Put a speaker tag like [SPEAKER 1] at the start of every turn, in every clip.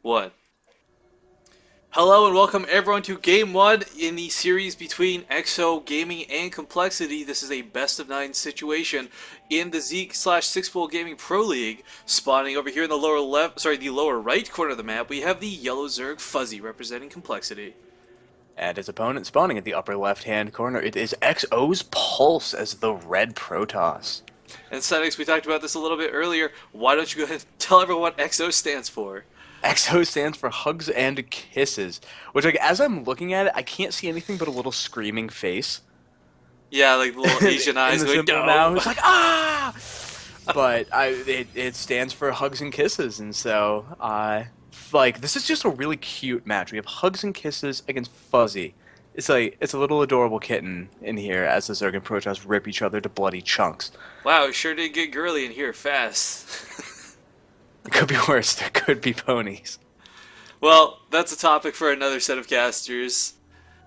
[SPEAKER 1] One. Hello and welcome everyone to Game 1 in the series between EXO Gaming and Complexity. This is a best of 9 situation in the Zeke slash Six Bowl Gaming Pro League. Spawning over here in the the lower right corner of the map, we have the yellow Zerg Fuzzy representing Complexity.
[SPEAKER 2] And his opponent spawning at the upper left-hand corner, it is XO's Pulse as the red Protoss.
[SPEAKER 1] And Senex, we talked about this a little bit earlier. Why don't you go ahead and tell everyone what EXO stands for?
[SPEAKER 2] XO stands for Hugs and Kisses, which, like, as I'm looking at it, I can't see anything but a little screaming face.
[SPEAKER 1] Yeah, like the little Asian
[SPEAKER 2] In
[SPEAKER 1] eyes
[SPEAKER 2] the
[SPEAKER 1] going,
[SPEAKER 2] symbol now,
[SPEAKER 1] no!
[SPEAKER 2] it's like, ah! But it stands for Hugs and Kisses, and so, like, this is just a really cute match. We have Hugs and Kisses against Fuzzy. It's a little adorable kitten in here as the Zerg and Protoss rip each other to bloody chunks.
[SPEAKER 1] Wow, it sure did get girly in here fast.
[SPEAKER 2] It could be worse. There could be ponies.
[SPEAKER 1] Well, that's a topic for another set of casters.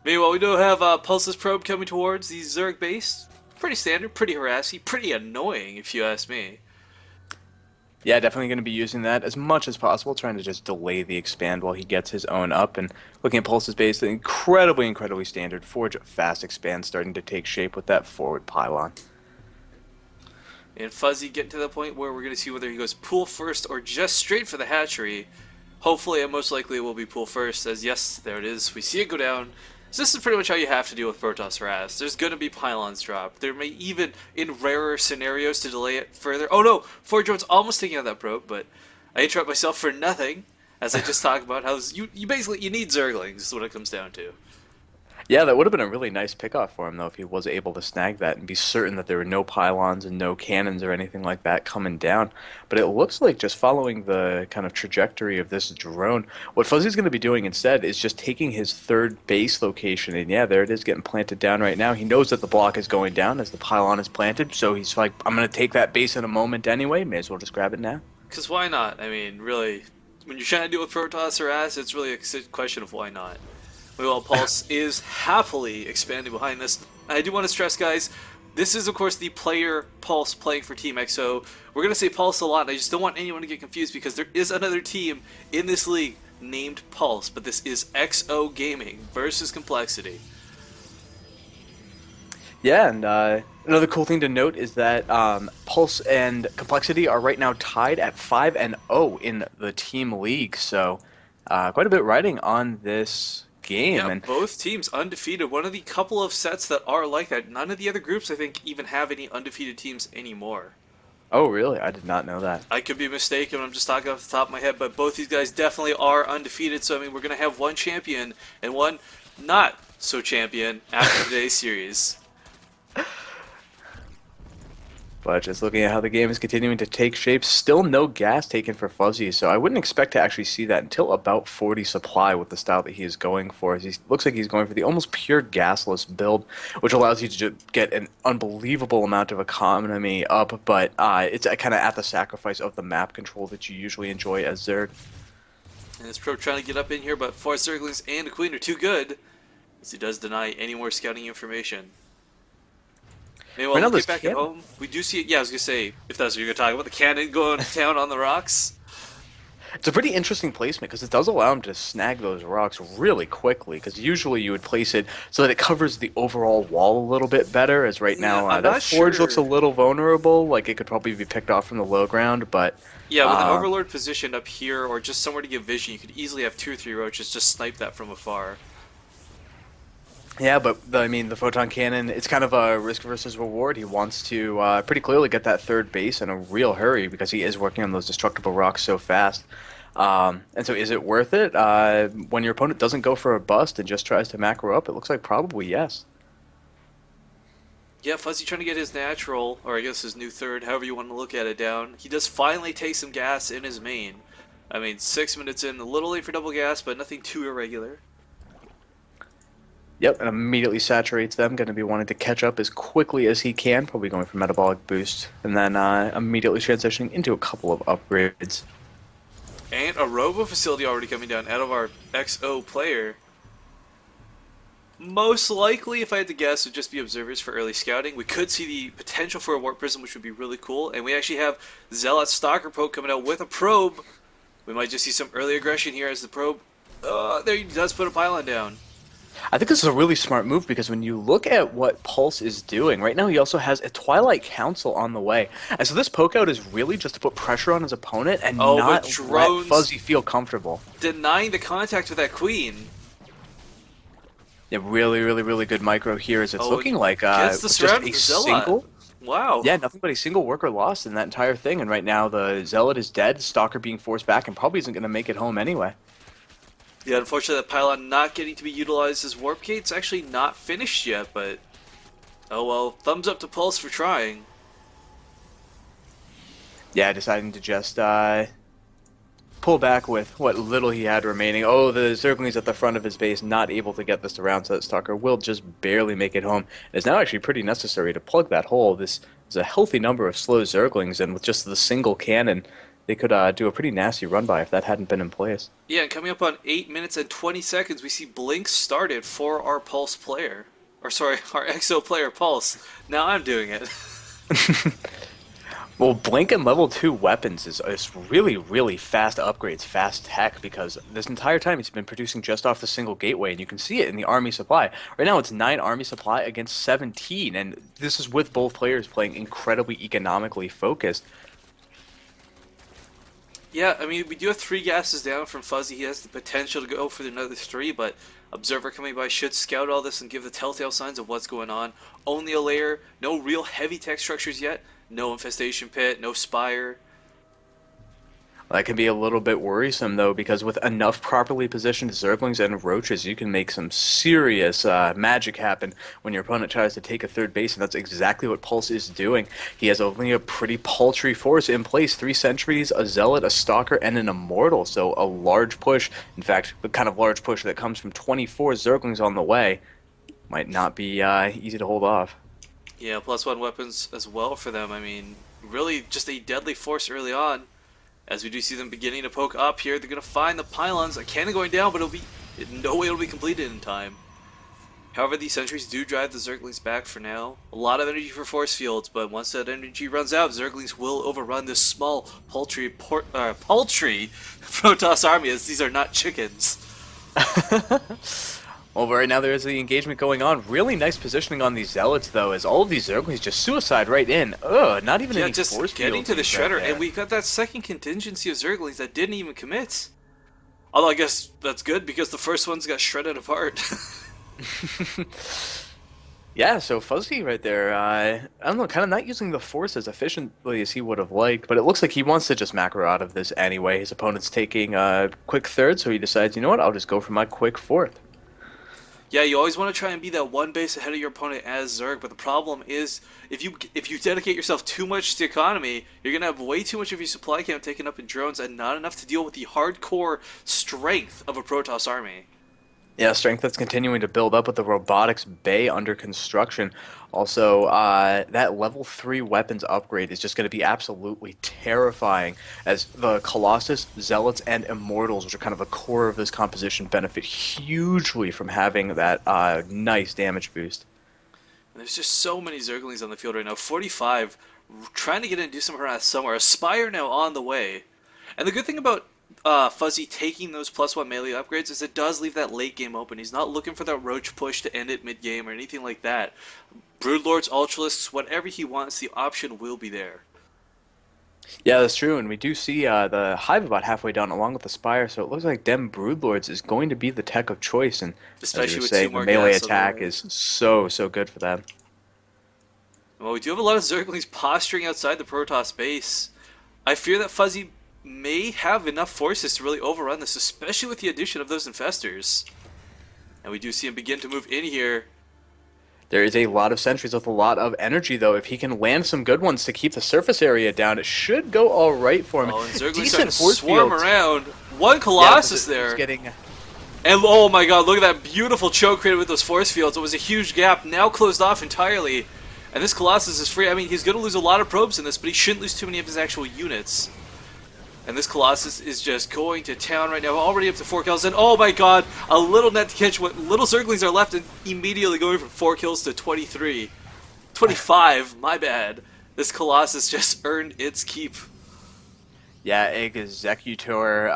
[SPEAKER 1] Meanwhile, we do have Pulse's probe coming towards the Zerg base. Pretty standard, pretty harassy, pretty annoying if you ask me.
[SPEAKER 2] Yeah, definitely going to be using that as much as possible, trying to just delay the expand while he gets his own up. And looking at Pulse's base, the incredibly standard Forge fast expand starting to take shape with that forward pylon.
[SPEAKER 1] And Fuzzy getting to the point where we're going to see whether he goes pool first or just straight for the hatchery. Hopefully and most likely it will be pool first, as yes, there it is. We see it go down. So this is pretty much how you have to deal with Protoss harass. There's going to be pylons drop. There may even, in rarer scenarios to delay it further. Oh no! Forge drone's almost taking out that probe, but I interrupt myself for nothing, as I just talked about how you basically, you need Zerglings, is what it comes down to.
[SPEAKER 2] Yeah, that would have been a really nice pickoff for him, though, if he was able to snag that and be certain that there were no pylons and no cannons or anything like that coming down. But it looks like just following the kind of trajectory of this drone, what Fuzzy's going to be doing instead is just taking his third base location. And yeah, there it is getting planted down right now. He knows that the block is going down as the pylon is planted, so he's like, I'm going to take that base in a moment anyway. May as well just grab it now.
[SPEAKER 1] Because why not? I mean, really, when you're trying to deal with Protoss harass, it's really a question of why not. Meanwhile, Pulse is happily expanding behind this. I do want to stress, guys, this is, of course, the player Pulse playing for Team EXO. We're going to say Pulse a lot, and I just don't want anyone to get confused because there is another team in this league named Pulse, but this is EXO Gaming versus Complexity.
[SPEAKER 2] Yeah, and another cool thing to note is that Pulse and Complexity are right now tied at 5-0 in the team league. So quite a bit riding on this game.
[SPEAKER 1] Yeah,
[SPEAKER 2] And
[SPEAKER 1] both teams undefeated. One of the couple of sets that are like that. None of the other groups, I think, even have any undefeated teams anymore.
[SPEAKER 2] oh, really? I did not know that.
[SPEAKER 1] I could be mistaken. I'm just talking off the top of my head, but both these guys definitely are undefeated. So I mean, we're gonna have one champion and one not so champion after today's series.
[SPEAKER 2] But just looking at how the game is continuing to take shape, still no gas taken for Fuzzy, so I wouldn't expect to actually see that until about 40 supply with the style that he is going for. He looks like he's going for the almost pure gasless build, which allows you to just get an unbelievable amount of economy up, but it's kind of at the sacrifice of the map control that you usually enjoy as Zerg.
[SPEAKER 1] And this probe trying to get up in here, but four Zerglings and a Queen are too good, as he does deny any more scouting information. Meanwhile,
[SPEAKER 2] Right now,
[SPEAKER 1] looking
[SPEAKER 2] this
[SPEAKER 1] back at
[SPEAKER 2] cannon.
[SPEAKER 1] home, we do see it. Yeah, I was gonna say, if that's what you're gonna talk about, the cannon going to town on the rocks.
[SPEAKER 2] It's a pretty interesting placement because it does allow him to snag those rocks really quickly. Because usually you would place it so that it covers the overall wall a little bit better. As right
[SPEAKER 1] Yeah,
[SPEAKER 2] now,
[SPEAKER 1] I'm
[SPEAKER 2] that
[SPEAKER 1] not
[SPEAKER 2] forge looks a
[SPEAKER 1] sure.
[SPEAKER 2] little vulnerable. Like it could probably be picked off from the low ground, but
[SPEAKER 1] Yeah, with an
[SPEAKER 2] uh,
[SPEAKER 1] Overlord positioned up here, or just somewhere to give vision, you could easily have 2 or 3 roaches just snipe that from afar.
[SPEAKER 2] yeah. But I mean, the photon cannon, it's kind of a risk versus reward. He wants to pretty clearly get that third base in a real hurry because he is working on those destructible rocks so fast. And so, is it worth it when your opponent doesn't go for a bust and just tries to macro up? It looks like probably yes.
[SPEAKER 1] Yeah, Fuzzy trying to get his natural, or I guess his new third, however you want to look at it, down. He does finally take some gas in his main. I mean, 6 minutes in, a little late for double gas, but nothing too irregular.
[SPEAKER 2] Yep, and immediately saturates them. Going to be wanting to catch up as quickly as he can, probably going for metabolic boost, and then immediately transitioning into a couple of upgrades.
[SPEAKER 1] And a robo facility already coming down out of our XO player. Most likely, if I had to guess, would just be observers for early scouting. We could see the potential for a warp prism, which would be really cool. And we actually have Zealot Stalker Poke coming out with a probe. We might just see some early aggression here as the probe. There he does put a pylon down.
[SPEAKER 2] I think this is a really smart move because when you look at what Pulse is doing, right now he also has a Twilight Council on the way. And so this pokeout is really just to put pressure on his opponent and
[SPEAKER 1] Oh, but
[SPEAKER 2] not let
[SPEAKER 1] drones
[SPEAKER 2] Fuzzy feel comfortable.
[SPEAKER 1] denying the contact with that queen.
[SPEAKER 2] Yeah, really, really, really good micro here as it's
[SPEAKER 1] Oh,
[SPEAKER 2] looking like
[SPEAKER 1] gets the
[SPEAKER 2] just
[SPEAKER 1] surround
[SPEAKER 2] a
[SPEAKER 1] with the Zealot.
[SPEAKER 2] single.
[SPEAKER 1] Wow.
[SPEAKER 2] Yeah, nothing but a single worker lost in that entire thing. And right now the Zealot is dead, Stalker being forced back and probably isn't going to make it home anyway.
[SPEAKER 1] Yeah, unfortunately, that pylon not getting to be utilized as warp gate's actually not finished yet, but oh well. Thumbs up to Pulse for trying.
[SPEAKER 2] Yeah, deciding to just pull back with what little he had remaining. Oh, the Zergling's at the front of his base, not able to get this around, so that Stalker will just barely make it home. It's now actually pretty necessary to plug that hole. This is a healthy number of slow Zerglings, and with just the single cannon, they could do a pretty nasty run-by if that hadn't been in place.
[SPEAKER 1] Yeah, and coming up on 8 minutes and 20 seconds, we see Blink started for our Pulse player. Or sorry, our EXO player Pulse. Now I'm doing it.
[SPEAKER 2] Well, Blink and level 2 weapons is really, really fast upgrades, fast tech, because this entire time he's been producing just off the single gateway, and you can see it in the army supply. Right now it's 9 army supply against 17, and this is with both players playing incredibly economically focused.
[SPEAKER 1] Yeah, I mean, we do have 3 gases down from Fuzzy. He has the potential to go for another 3, but Observer coming by should scout all this and give the telltale signs of what's going on. Only a layer, no real heavy tech structures yet, no infestation pit, no spire.
[SPEAKER 2] That can be a little bit worrisome, though, because with enough properly positioned Zerglings and Roaches, you can make some serious magic happen when your opponent tries to take a third base, and that's exactly what Pulse is doing. He has only a pretty paltry force in place, 3 Sentries, a Zealot, a Stalker, and an Immortal, so a large push. In fact, the kind of large push that comes from 24 Zerglings on the way might not be easy to hold off.
[SPEAKER 1] Yeah, +1 weapons as well for them. I mean, really just a deadly force early on. As we do see them beginning to poke up here, they're going to find the pylons. A cannon going down, but no way it'll be completed in time. However, these sentries do drive the Zerglings back for now. A lot of energy for force fields, but once that energy runs out, Zerglings will overrun this small, paltry Protoss army, as these are not chickens.
[SPEAKER 2] Well, right now there is the engagement going on. Really nice positioning on these Zealots, though, as all of these Zerglings just suicide right in. Ugh, not even any
[SPEAKER 1] just
[SPEAKER 2] force
[SPEAKER 1] getting
[SPEAKER 2] fields
[SPEAKER 1] to the
[SPEAKER 2] used
[SPEAKER 1] Shredder,
[SPEAKER 2] right
[SPEAKER 1] and we got that second contingency of Zerglings that didn't even commit. Although I guess that's good, because the first ones got shredded apart.
[SPEAKER 2] Yeah, so Fuzzy right there, I don't know, kind of not using the force as efficiently as he would have liked, but it looks like he wants to just macro out of this anyway. His opponent's taking a quick third, so he decides, you know what, I'll just go for my quick fourth.
[SPEAKER 1] Yeah, you always want to try and be that one base ahead of your opponent as Zerg, but the problem is if you dedicate yourself too much to economy, you're gonna have way too much of your supply camp taken up in drones and not enough to deal with the hardcore strength of a Protoss army.
[SPEAKER 2] Yeah, strength that's continuing to build up with the robotics bay under construction. Also, that level 3 weapons upgrade is just going to be absolutely terrifying as the Colossus, Zealots, and Immortals, which are kind of the core of this composition, benefit hugely from having that nice damage boost.
[SPEAKER 1] And there's just so many Zerglings on the field right now. 45, trying to get in and do some harass somewhere. A Spire now on the way. And the good thing about Fuzzy taking those +1 melee upgrades is it does leave that late game open. He's not looking for that roach push to end it mid game or anything like that. Broodlords, Ultralisks, whatever he wants, the option will be there.
[SPEAKER 2] Yeah, that's true, and we do see the Hive about halfway down along with the Spire, so it looks like Dem Broodlords is going to be the tech of choice, and
[SPEAKER 1] Especially
[SPEAKER 2] as you were
[SPEAKER 1] with
[SPEAKER 2] saying,
[SPEAKER 1] 2
[SPEAKER 2] the
[SPEAKER 1] more
[SPEAKER 2] melee
[SPEAKER 1] gas on the
[SPEAKER 2] attack
[SPEAKER 1] way.
[SPEAKER 2] is so good for them.
[SPEAKER 1] Well, we do have a lot of Zerglings posturing outside the Protoss base. I fear that Fuzzy may have enough forces to really overrun this, especially with the addition of those infestors. And we do see him begin to move in here.
[SPEAKER 2] There is a lot of sentries with a lot of energy, though. If he can land some good ones to keep the surface area down, it should go all right for him.
[SPEAKER 1] Oh, and Zerglings
[SPEAKER 2] Decent
[SPEAKER 1] starting to
[SPEAKER 2] force
[SPEAKER 1] swarm
[SPEAKER 2] fields.
[SPEAKER 1] around. One
[SPEAKER 2] Yeah,
[SPEAKER 1] Colossus
[SPEAKER 2] because it was
[SPEAKER 1] there.
[SPEAKER 2] getting.
[SPEAKER 1] And oh my god, look at that beautiful choke created with those force fields. It was a huge gap, now closed off entirely. And this Colossus is free. I mean, he's going to lose a lot of probes in this, but he shouldn't lose too many of his actual units. And this Colossus is just going to town right now, already up to 4 kills. And oh my god, a little net to catch what little Zerglings are left, and immediately going from 4 kills to 23. 25, my bad. This Colossus just earned its keep.
[SPEAKER 2] Yeah, Executor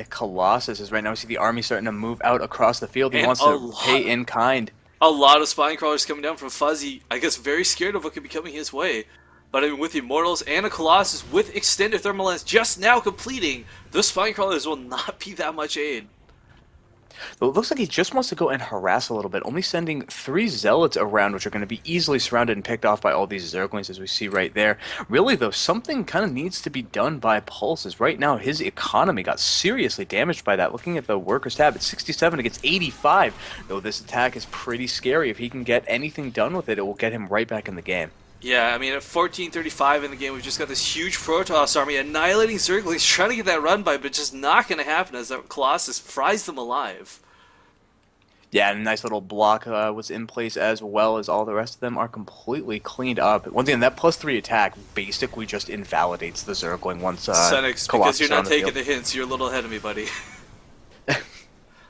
[SPEAKER 2] Colossus is right now. We see the army starting to move out across the field. He
[SPEAKER 1] And
[SPEAKER 2] wants to pay in kind.
[SPEAKER 1] a lot of spine crawlers coming down from Fuzzy. I guess very scared of what could be coming his way. But I mean, with Immortals and a Colossus with extended thermal lens just now completing, those spine crawlers will not be that much aid.
[SPEAKER 2] Though it looks like he just wants to go and harass a little bit, only sending 3 Zealots around, which are going to be easily surrounded and picked off by all these Zerglings, as we see right there. Really, though, something kind of needs to be done by Pulse, as right now his economy got seriously damaged by that. Looking at the Workers tab, at 67 against 85, though this attack is pretty scary. If he can get anything done with it, it will get him right back in the game.
[SPEAKER 1] Yeah, I mean, at 14:35 in the game, we've just got this huge Protoss army annihilating Zerglings, trying to get that run by, but just not going to happen as that Colossus fries them alive.
[SPEAKER 2] Yeah, and a nice little block was in place as well as all the rest of them are completely cleaned up. Once again, that +3 attack basically just invalidates the Zergling once
[SPEAKER 1] Senex, because
[SPEAKER 2] Colossus
[SPEAKER 1] you're
[SPEAKER 2] is on
[SPEAKER 1] not
[SPEAKER 2] the
[SPEAKER 1] taking
[SPEAKER 2] field.
[SPEAKER 1] the hints, you're a little ahead of me, buddy.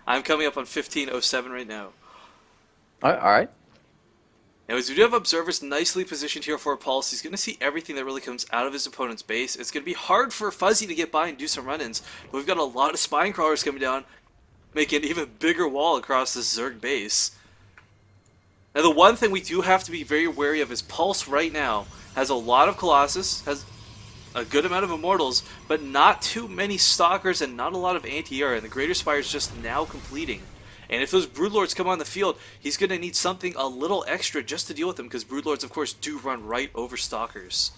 [SPEAKER 1] I'm coming up on 15:07 right now.
[SPEAKER 2] All right.
[SPEAKER 1] Anyways, we do have observers nicely positioned here for Pulse. He's going to see everything that really comes out of his opponent's base. It's going to be hard for Fuzzy to get by and do some run-ins, but we've got a lot of spine crawlers coming down, making an even bigger wall across this Zerg base. Now, the one thing we do have to be very wary of is Pulse right now has a lot of Colossus, has a good amount of Immortals, but not too many Stalkers and not a lot of Anti-Air, and the Greater Spire is just now completing. And if those Broodlords come on the field, he's going to need something a little extra just to deal with them, because Broodlords, of course, do run right over Stalkers.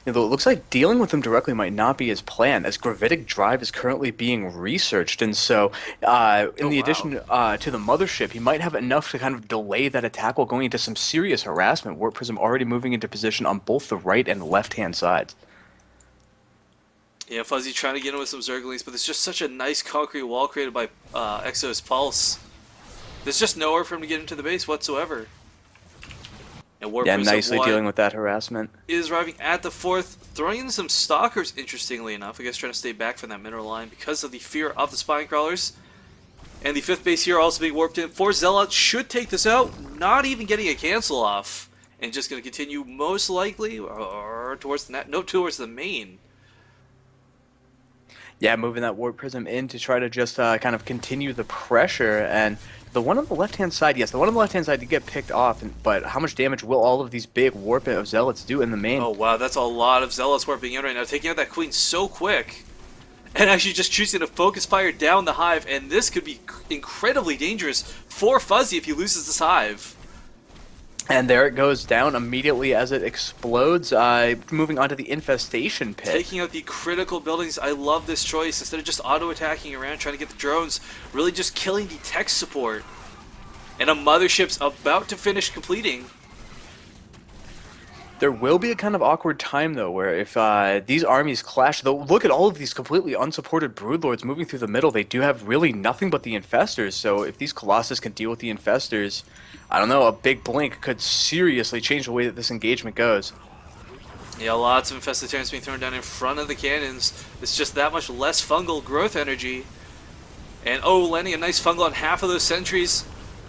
[SPEAKER 2] Though it looks like dealing with them directly might not be his plan, as Gravitic Drive is currently being researched, and so in
[SPEAKER 1] Oh,
[SPEAKER 2] the
[SPEAKER 1] wow.
[SPEAKER 2] addition to the mothership, he might have enough to kind of delay that attack while going into some serious harassment. Warp Prism already moving into position on both the right and left-hand sides.
[SPEAKER 1] Yeah, Fuzzy trying to get in with some Zerglings, but there's just such a nice concrete wall created by Exo's Pulse. There's just nowhere for him to get into the base whatsoever. And Warp
[SPEAKER 2] Yeah,
[SPEAKER 1] Prism
[SPEAKER 2] nicely
[SPEAKER 1] 1
[SPEAKER 2] dealing with that harassment.
[SPEAKER 1] is arriving at the 4th, throwing in some Stalkers, interestingly enough. I guess trying to stay back from that mineral line because of the fear of the Spine Crawlers. And the 5th base here also being warped in. 4 Zealots should take this out, not even getting a cancel off. And just going to continue most likely or towards the net, no, towards the main.
[SPEAKER 2] Yeah, moving that Warp Prism in to try to just kind of continue the pressure. And the one on the left-hand side, yes, the one on the left-hand side did get picked off, but how much damage will all of these big Warp of Zealots do in the main?
[SPEAKER 1] Oh wow, that's a lot of Zealots warping in right now, taking out that Queen so quick. And actually just choosing to focus fire down the Hive, and this could be incredibly dangerous for Fuzzy if he loses this Hive.
[SPEAKER 2] And there it goes down immediately as it explodes, moving on to the Infestation Pit.
[SPEAKER 1] Taking out the critical buildings, I love this choice. Instead of just auto-attacking around, trying to get the drones, really just killing the tech support. And a mothership's about to finish completing.
[SPEAKER 2] There will be a kind of awkward time, though, where if these armies clash, though, look at all of these completely unsupported Broodlords moving through the middle. They do have really nothing but the Infestors, so if these Colossus can deal with the Infestors, I don't know, a big blink could seriously change the way that this engagement goes.
[SPEAKER 1] Yeah, lots of infested terrans being thrown down in front of the cannons. It's just that much less fungal growth energy. And oh, landing a nice fungal on half of those sentries.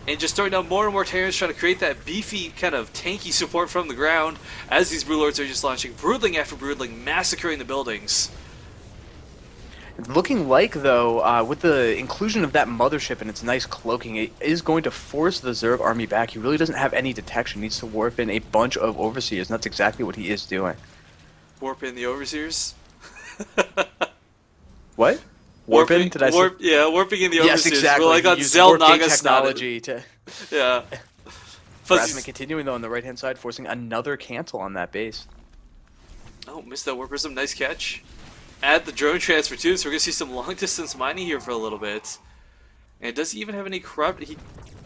[SPEAKER 1] And just throwing down more and more terrans, trying to create that beefy, kind of tanky support from the ground as these Broodlords are just launching Broodling after Broodling, massacring the buildings.
[SPEAKER 2] It's looking like, though, with the inclusion of that mothership and its nice cloaking, it is going to force the Zerg army back. He really doesn't have any detection. He needs to warp in a bunch of Overseers, and that's exactly what he is doing.
[SPEAKER 1] Warp in the Overseers.
[SPEAKER 2] What? Warping? Did I say?
[SPEAKER 1] Yeah, warping in the
[SPEAKER 2] Yes,
[SPEAKER 1] Overseers.
[SPEAKER 2] exactly.
[SPEAKER 1] We're like
[SPEAKER 2] He
[SPEAKER 1] on
[SPEAKER 2] used
[SPEAKER 1] Zell
[SPEAKER 2] warp gate
[SPEAKER 1] Naga
[SPEAKER 2] technology to
[SPEAKER 1] Yeah.
[SPEAKER 2] harassment
[SPEAKER 1] Fuzzy's...
[SPEAKER 2] continuing, though, on the right-hand side, forcing another cancel on that base.
[SPEAKER 1] Oh, missed that Warp Prism. Nice catch. Add the drone transfer too, so we're gonna see some long distance mining here for a little bit. And does he even have any corrupt? He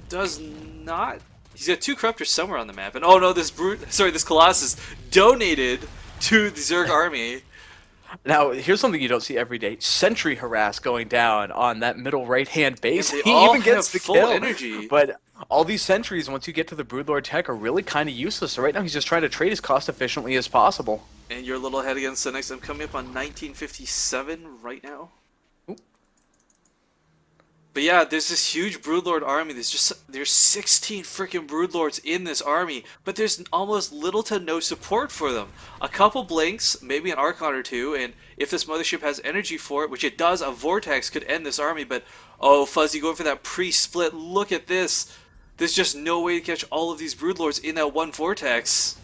[SPEAKER 1] does not. He's got 2 corruptors somewhere on the map. And oh no, this Colossus donated to the Zerg army.
[SPEAKER 2] Now, here's something you don't see every day. Sentry harass going down on that middle right-hand base.
[SPEAKER 1] And they
[SPEAKER 2] He
[SPEAKER 1] all
[SPEAKER 2] even gets
[SPEAKER 1] have
[SPEAKER 2] the
[SPEAKER 1] full
[SPEAKER 2] kill.
[SPEAKER 1] energy.
[SPEAKER 2] But all these sentries, once you get to the Broodlord tech, are really kind of useless. So right now he's just trying to trade as cost efficiently as possible.
[SPEAKER 1] And you're a little ahead against the next. I'm coming up on 1957 right now.
[SPEAKER 2] Oop.
[SPEAKER 1] But But yeah, there's this huge Broodlord army. There's 16 freaking Broodlords in this army, but there's almost little to no support for them. A couple blinks, maybe an Archon or two, and if this mothership has energy for it, which it does, a Vortex could end this army. But oh, Fuzzy going for that pre-split. Look at this. There's just no way to catch all of these Broodlords in that one Vortex.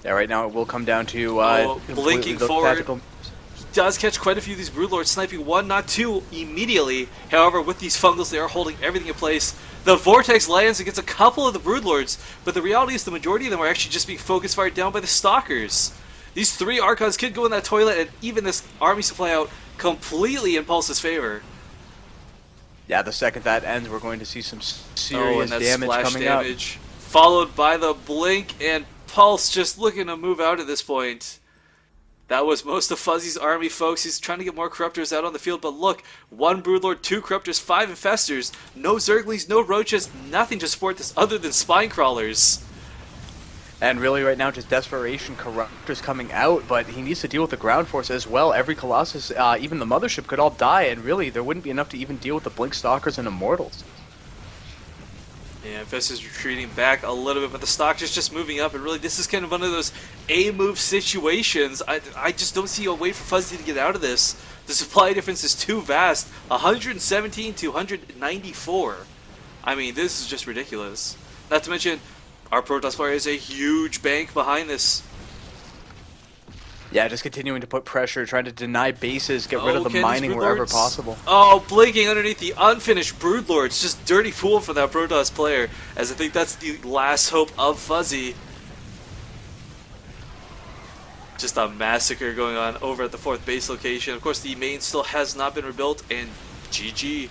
[SPEAKER 2] Yeah, right now it will come down to completely
[SPEAKER 1] Blinking
[SPEAKER 2] those
[SPEAKER 1] forward.
[SPEAKER 2] tactical.
[SPEAKER 1] Does catch quite a few of these Broodlords, sniping one, not two, immediately. However, with these Fungals, they are holding everything in place. The Vortex lands against a couple of the Broodlords, but the reality is the majority of them are actually just being focus fired down by the Stalkers. These 3 Archons could go in that toilet, and even this army supply out completely in Pulse's favor.
[SPEAKER 2] Yeah, the second that ends, we're going to see some
[SPEAKER 1] And
[SPEAKER 2] serious
[SPEAKER 1] that
[SPEAKER 2] damage
[SPEAKER 1] splash
[SPEAKER 2] coming
[SPEAKER 1] damage, followed by the Blink, and Pulse just looking to move out at this point. That was most of Fuzzy's army, folks. He's trying to get more Corruptors out on the field, but look, 1 Broodlord, 2 Corruptors, 5 Infestors, no Zerglings, no Roaches, nothing to support this other than Spine Crawlers.
[SPEAKER 2] up. And really, right now, just desperation. Corruptors coming out, but he needs to deal with the ground force as well. Every Colossus, even the Mothership, could all die, and really, there wouldn't be enough to even deal with the Blink Stalkers and Immortals.
[SPEAKER 1] Yeah, Infestors retreating back a little bit, but the Stalkers just moving up, and really, this is kind of one of those A-move situations. I just don't see a way for Fuzzy to get out of this. The supply difference is too vast. 117 to 194. I mean, this is just ridiculous. Not to mention, our Protoss player is a huge bank behind this.
[SPEAKER 2] Yeah, just continuing to put pressure, trying to deny bases, get rid of the
[SPEAKER 1] can these
[SPEAKER 2] mining wherever
[SPEAKER 1] Broodlords?
[SPEAKER 2] possible.
[SPEAKER 1] Oh, blinking underneath the unfinished Broodlords. Just dirty fool for that Protoss player, as I think that's the last hope of Fuzzy. Just a massacre going on over at the 4th base location. Of course, the main still has not been rebuilt, and GG.